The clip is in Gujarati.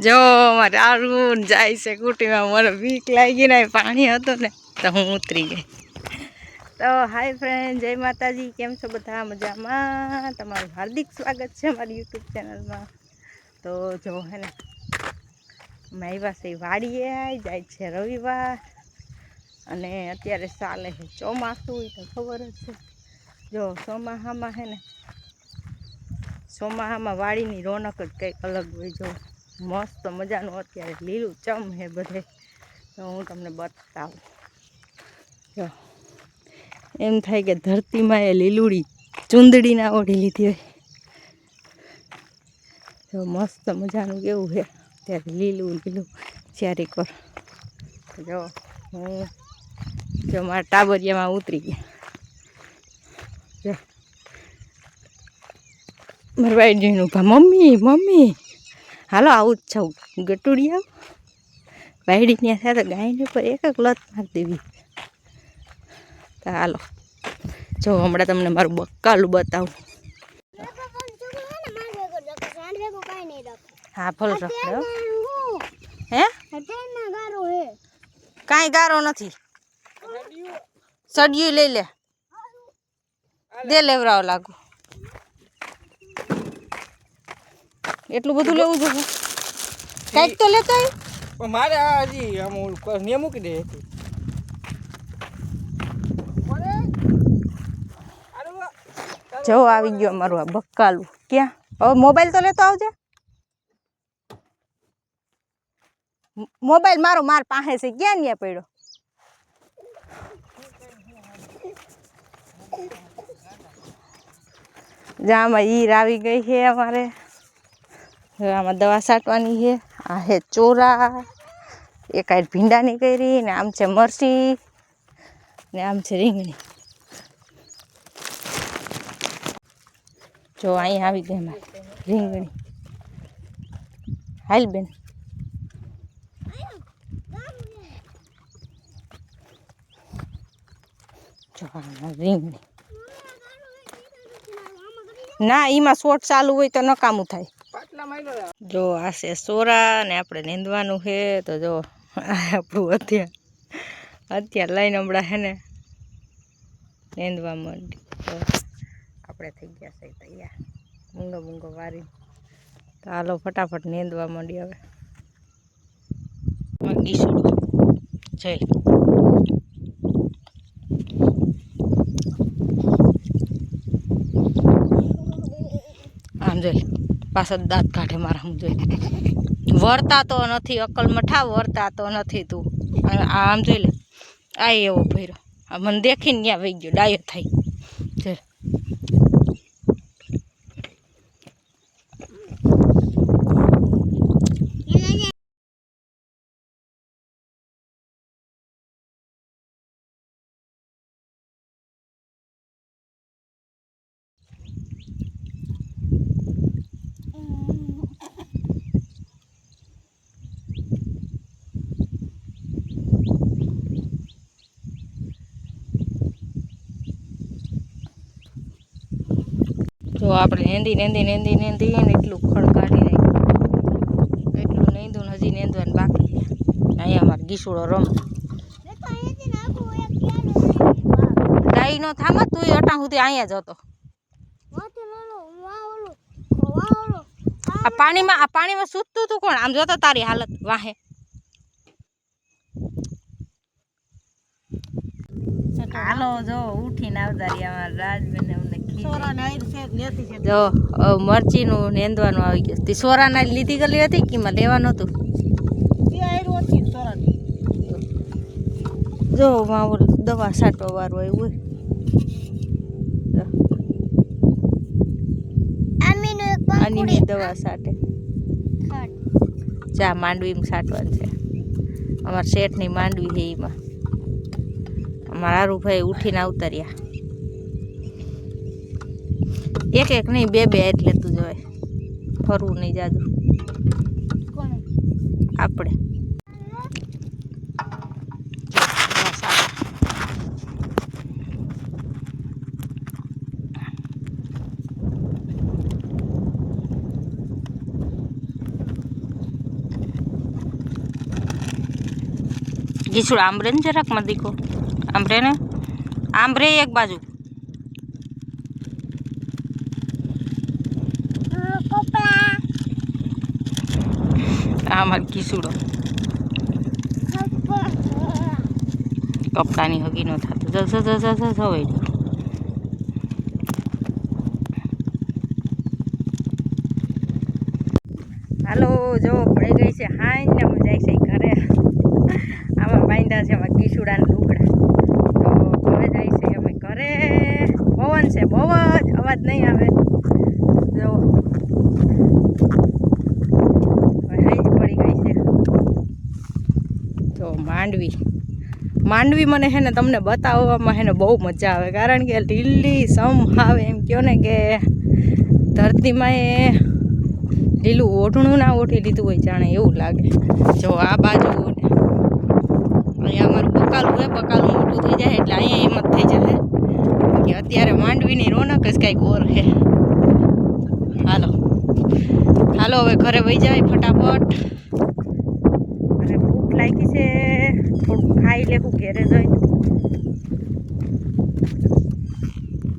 જો મારે આરું જાય છે કુટીમાં, મને બીક લાગી ને પાણી હતું ને તો હું ઉતરી ગઈ. તો હાય ફ્રેન્ડ, જય માતાજી. કેમ છો બધા? મજામાં? તમારું હાર્દિક સ્વાગત છે મારી યુટ્યુબ ચેનલમાં. તો જો હે ને મારી પાસે વાડીએ જાય છે રવિવાર, અને અત્યારે ચાલે છે ચોમાસું, તો ખબર જ છે. જો ચોમાસામાં હે ને ચોમાસામાં વાડીની રોનક જ કંઈક અલગ હોય. જો મસ્ત મજાનું અત્યારે લીલું ચમ હે બધે. તો હું તમને બતાવું. જો એમ થાય કે ધરતીમાં એ લીલુડી ચૂંદડી ના ઓઢી લીધી હોય. જો મસ્ત મજાનું કેવું છે ત્યારે લીલું લીલું ચારે કર. જો હું જો મારા ટાબરિયામાં ઉતરી ગયા. જો મારા ભાઈ જોઈને ઊભા, મમ્મી મમ્મી હાલો આવું જ છવું ગટુડી આવ. વાયડી ત્યાં થાય તો ગાયને પર એક એક લત મારી દેવી. તો હાલો જો હમણાં તમને મારું બક્કાલું બતાવું. હા ફલ રખડે. હે કાંઈ ગારો નથી. સડિયું લઈ લે દે લેવરાવ લાગુ. એટલું બધું લેવું જોઈએ? કાંઈક તો લેતા આવ્યું. મારે હજી આમ ને મૂકી દે. જો આવી ગયો અમારું આ બક્કાલું. ક્યાં? હવે મોબાઈલ તો લેતો આવજે. મોબાઈલ મારો માર પાસે છે, ક્યાં ન્યા પડ્યો? આમાં ઈર આવી ગઈ છે અમારે. હવે આમાં દવા છાંટવાની છે. આ હે ચોરા, એક આ ભીંડાની કરી, ને આમ છે મરચી, ને આમ છે રીંગણી. જો અહીંયા આવી ગઈ અમારે રીંગણી. હાલ બેન. જો રીંગણી ના, એમાં શોર્ટ ચાલુ હોય તો નકામું થાય. જો આ છે સોરા, ને આપણે નીંદવાનું છે. તો જો આપણું અત્યારે લઈને હમણાં હે ને નીંદવા માંડી. તો આપણે થઈ ગયા છે તૈયાર મૂંગો મૂંગો વારી. તો હાલો ફટાફટ નીંદવા માંડી. હવે ગીસુડો જઈ આમ જોઈ પાછળ દાંત કાઢે મારા. આમ જોઈ વરતા તો નથી, અકલ મઠા વરતા તો નથી. તું આમ જોઈ લે. આ એવો ભર્યો, આ મને દેખીને ત્યાં વહી ગયો, ડાયો થાય. જોઈ જો આપણે નેંદી નેંદી નેંદી નેંદી ને એટલું ખડ કાઢી નાખ્યું. એટલું નેંદું ને હજી નેંદવાનું બાકી. અહીંયા અમારે ગીસુડો રમ ગાય નો થામા. તું અટાણ સુધી અહીંયા જતો. આ પાણીમાં સૂતું તું કોણ? આમ જોતો તારી હાલત વાહે. હાલો જો ઉઠીને આવતા રહ્યા અમારા રાજબેન. અમને જો મરચી નું નેંદવાનું આવી ગયું. તે સોરાના લીધી ગયેલી હતી કે લેવાનું હતું. જો દવા છાંટવા વાળું આવ્યું હોય. આની દવા છાંટે. ચા માંડવીમાં છાંટવાનું છે. અમારા શેઠની માંડવી છે એમાં. અમારા હારુભાઈ ઉઠીને આવતા રહ્યા. એક એક નહીં, બે બે એટલે તું જોય. ફરવું નહીં જાજુ. આપણે કિશોર આંબરે ને જરાક માં દીકો આંબરે ને આંબરે એક બાજુ અમાર કિશોરો કપડાની હગી ન થતું હવે હાલો જો પડી ગઈ છે હાઈ ને અમે જાય છે ઘરે આમાં બાંધ્યા છે આમાં કિશોડાના લુગડા તો ઘરે જાય છે અમે ઘરે પવન છે બહુ જ અવાજ નહીં આવે જો હાઈ જ પડી ગઈ છે તો માંડવી મને હે ને તમને બતાવવામાં હે ને બહુ મજા આવે કારણ કે લીલી સમ આવે એમ કહો ને કે ધરતીમાં એ લીલું ઓઢણું ના ઓઢી લીધું હોય જાણે એવું લાગે જો આ બાજુ અહીંયા અમારું બકાલું હોય બકાલું મોટું થઈ જાય એટલે અહીંયા એમ જ થઈ જાય કે અત્યારે માંડવીની રોનક જ કાંઈક ઓર છે હાલો હવે ઘરે વહી જાય ફટાફટ અને ભૂખ લાગી છે થોડુંક ખાઈ લેવું ઘેરે જઈને